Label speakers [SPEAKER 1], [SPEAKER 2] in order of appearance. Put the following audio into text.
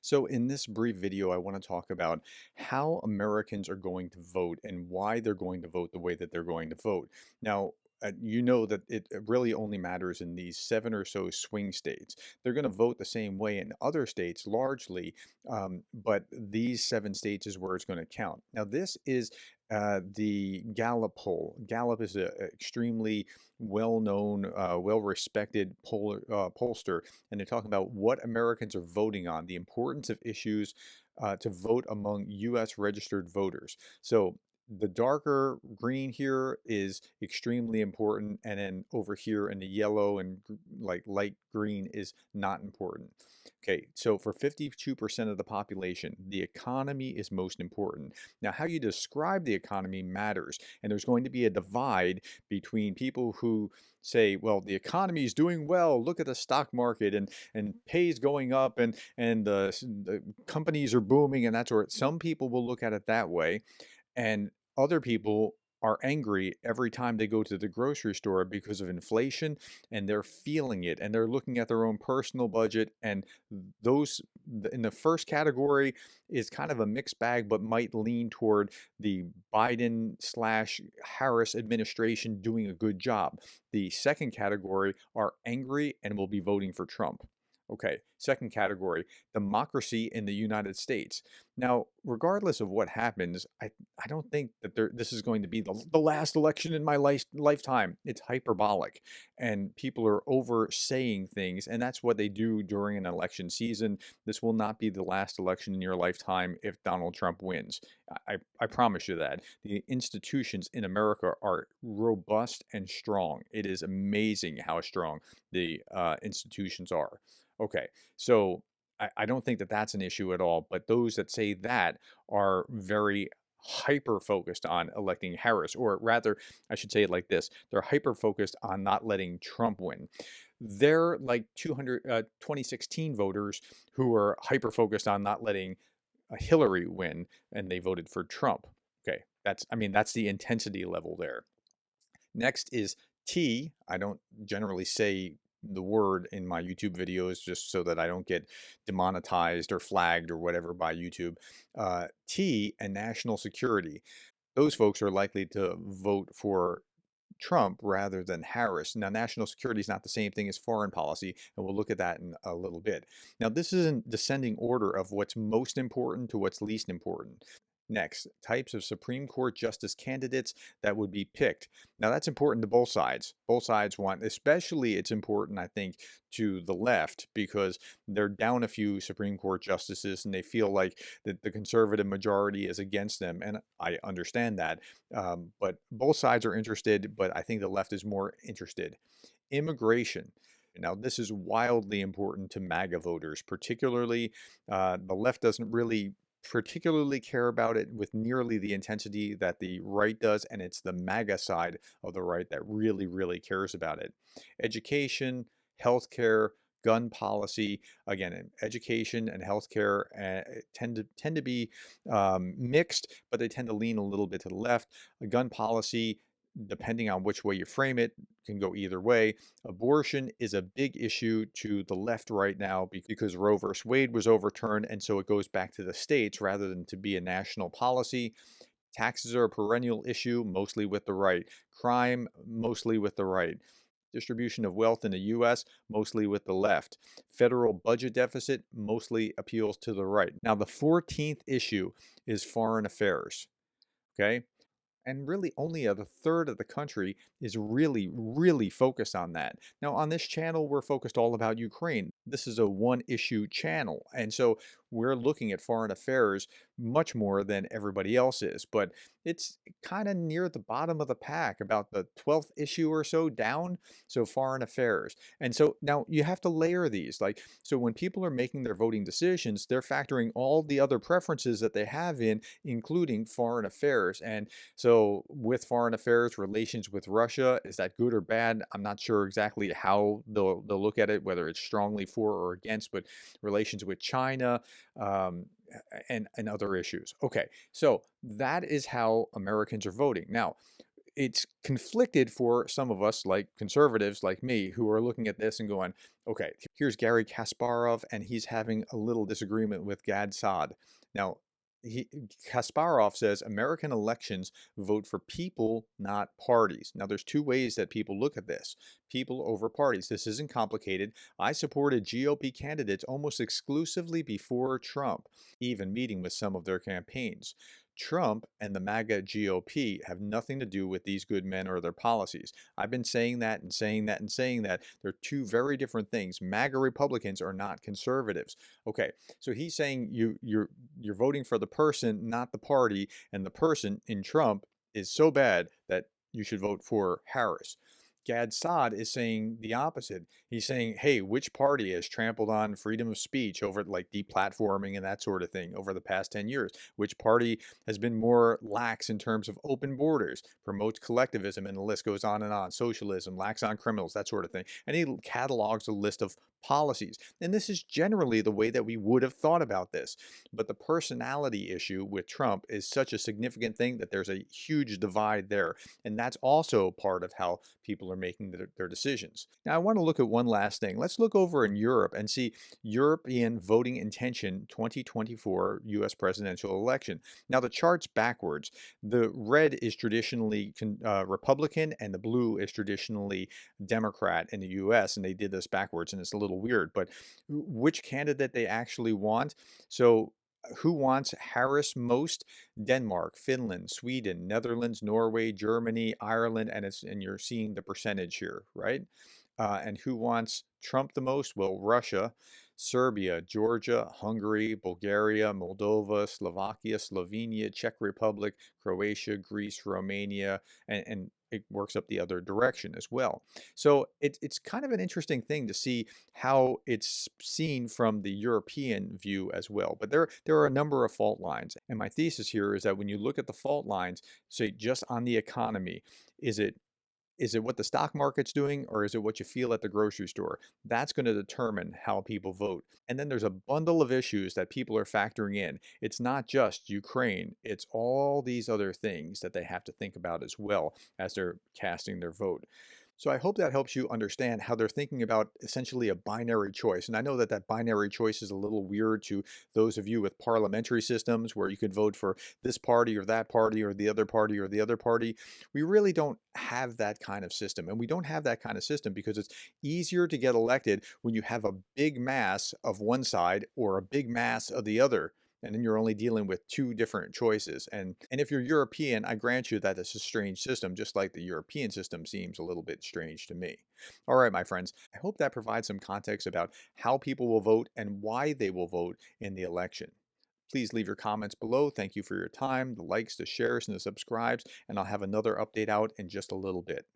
[SPEAKER 1] So, in this brief video, I want to talk about how Americans are going to vote and why they're going to vote the way that they're going to vote. Now, you know that it really only matters in these seven or so swing states. They're going to vote the same way in other states largely, but these seven states is where it's going to count. Now, this is the Gallup poll. Gallup is an extremely well-known, well-respected pollster, and they're talking about what Americans are voting on, the importance of issues to vote among U.S. registered voters. So the darker green here is extremely important, and then over here in the yellow and like light green is not important. Okay, so for 52% of the population, the economy is most important. Now, how you describe the economy matters, and there's going to be a divide between people who say, well, the economy is doing well. Look at the stock market and pays going up and the companies are booming and that sort. Some people will look at it that way, and other people are angry every time they go to the grocery store because of inflation, and they're feeling it, and they're looking at their own personal budget. And those in the first category is kind of a mixed bag, but might lean toward the Biden slash Harris administration doing a good job. The second category are angry and will be voting for Trump. Okay, second category, democracy in the United States. Now, regardless of what happens, I don't think that this is going to be the last election in my lifetime. It's hyperbolic, and people are over saying things, and that's what they do during an election season. This will not be the last election in your lifetime if Donald Trump wins. I promise you that. The institutions in America are robust and strong. It is amazing how strong the institutions are. Okay, so I don't think that that's an issue at all, but those that say that are very hyper focused on electing Harris, or rather, I should say it like this, they're hyper focused on not letting Trump win. They're like 2016 voters who are hyper focused on not letting Hillary win, and they voted for Trump. Okay, I mean, that's the intensity level there. Next is T. I don't generally say the word in my YouTube videos just so that I don't get demonetized or flagged or whatever by YouTube. T and national security. Those folks are likely to vote for Trump rather than Harris. Now, national security is not the same thing as foreign policy, and we'll look at that in a little bit. Now, this is in descending order of what's most important to what's least important. Next, types of Supreme Court justice candidates that would be picked. Now, that's important to both sides. Both sides want, especially it's important, I think, to the left because they're down a few Supreme Court justices and they feel like that the conservative majority is against them. And I understand that. But both sides are interested, but I think the left is more interested. Immigration. Now, this is wildly important to MAGA voters, particularly the left doesn't really particularly care about it with nearly the intensity that the right does, and it's the MAGA side of the right that really, really cares about it. Education, healthcare, gun policy. Again, education and healthcare tend to be mixed, but they tend to lean a little bit to the left. A gun policy, depending on which way you frame it, can go either way. Abortion is a big issue to the left right now because Roe versus Wade was overturned, and so it goes back to the states rather than to be a national policy. Taxes are a perennial issue, mostly with the right. Crime, mostly with the right. Distribution of wealth in the US, mostly with the left. Federal budget deficit mostly appeals to the right. Now, the 14th issue is foreign affairs. Okay, and really only a third of the country is really focused on that. Now, on this channel, we're focused all about Ukraine. This is a one issue channel, and so we're looking at foreign affairs much more than everybody else is, but it's kind of near the bottom of the pack, about the 12th issue or so down. So foreign affairs. And so now you have to layer these, like, so when people are making their voting decisions, they're factoring all the other preferences that they have in, including foreign affairs. And so with foreign affairs, relations with Russia, is that good or bad? I'm not sure exactly how they'll look at it, whether it's strongly for or against, but relations with China, um, and other issues. Okay, so that is how Americans are voting. Now, it's conflicted for some of us, like conservatives like me, who are looking at this and going, okay, here's Gary Kasparov, and he's having a little disagreement with Gad Saad. Now, he, Kasparov says American elections vote for people, not parties. Now, there's two ways that people look at this: people over parties. This isn't complicated. I supported GOP candidates almost exclusively before Trump, even meeting with some of their campaigns. Trump and the MAGA GOP have nothing to do with these good men or their policies. I've been saying that and saying that and saying that. They're two very different things. MAGA Republicans are not conservatives. Okay, so he's saying you're voting for the person, not the party, and the person in Trump is so bad that you should vote for Harris. Gad Saad is saying the opposite. He's saying, hey, which party has trampled on freedom of speech over like deplatforming and that sort of thing over the past 10 years? Which party has been more lax in terms of open borders, promotes collectivism, and the list goes on, socialism, lax on criminals, that sort of thing. And he catalogs a list of policies. And this is generally the way that we would have thought about this. But the personality issue with Trump is such a significant thing that there's a huge divide there. And that's also part of how people are making their decisions. Now, I want to look at one last thing. Let's look over in Europe and see European voting intention 2024 US presidential election. Now, the chart's backwards. The red is traditionally Republican and the blue is traditionally Democrat in the US, and they did this backwards, and it's a little weird. But which candidate they actually want? So, who wants Harris most? Denmark, Finland, Sweden, Netherlands, Norway, Germany, Ireland, and you're seeing the percentage here, right? And who wants Trump the most? Well, Russia, Serbia, Georgia, Hungary, Bulgaria, Moldova, Slovakia, Slovenia, Czech Republic, Croatia, Greece, Romania, and it works up the other direction as well. So it's kind of an interesting thing to see how it's seen from the European view as well. But there are a number of fault lines. And my thesis here is that when you look at the fault lines, say just on the economy, is it what the stock market's doing, or is it what you feel at the grocery store? That's going to determine how people vote. And then there's a bundle of issues that people are factoring in. It's not just Ukraine, it's all these other things that they have to think about as well as they're casting their vote. So I hope that helps you understand how they're thinking about essentially a binary choice. And I know that that binary choice is a little weird to those of you with parliamentary systems where you could vote for this party or that party or the other party or the other party. We really don't have that kind of system. And we don't have that kind of system because it's easier to get elected when you have a big mass of one side or a big mass of the other. And then you're only dealing with two different choices. And if you're European, I grant you that it's a strange system, just like the European system seems a little bit strange to me. All right, my friends, I hope that provides some context about how people will vote and why they will vote in the election. Please leave your comments below. Thank you for your time, the likes, the shares, and the subscribes, and I'll have another update out in just a little bit.